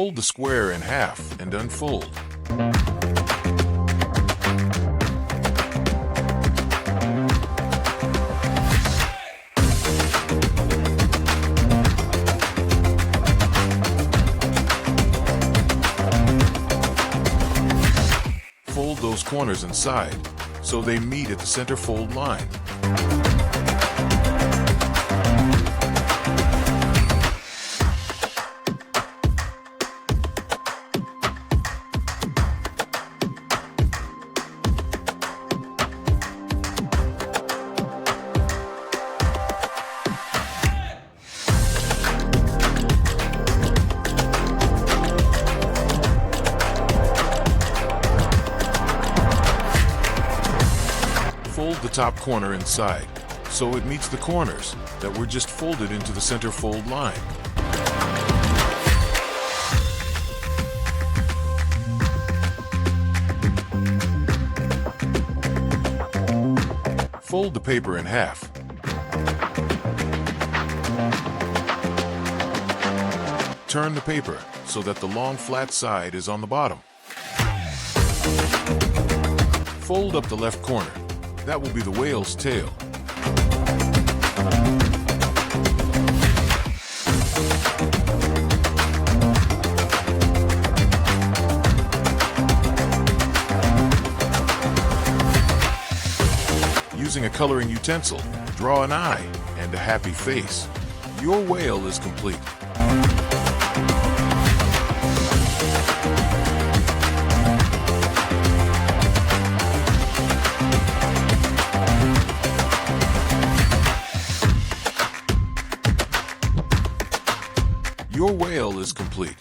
Fold the square in half and unfold. Fold those corners inside so they meet at the center fold line. Fold the top corner inside so it meets the corners that were just folded into the center fold line. Fold the paper in half. Turn the paper so that the long flat side is on the bottom. Fold up the left corner. That will be the whale's tail. Using a coloring utensil, draw an eye and a happy face. Your whale is complete. Your whale is complete.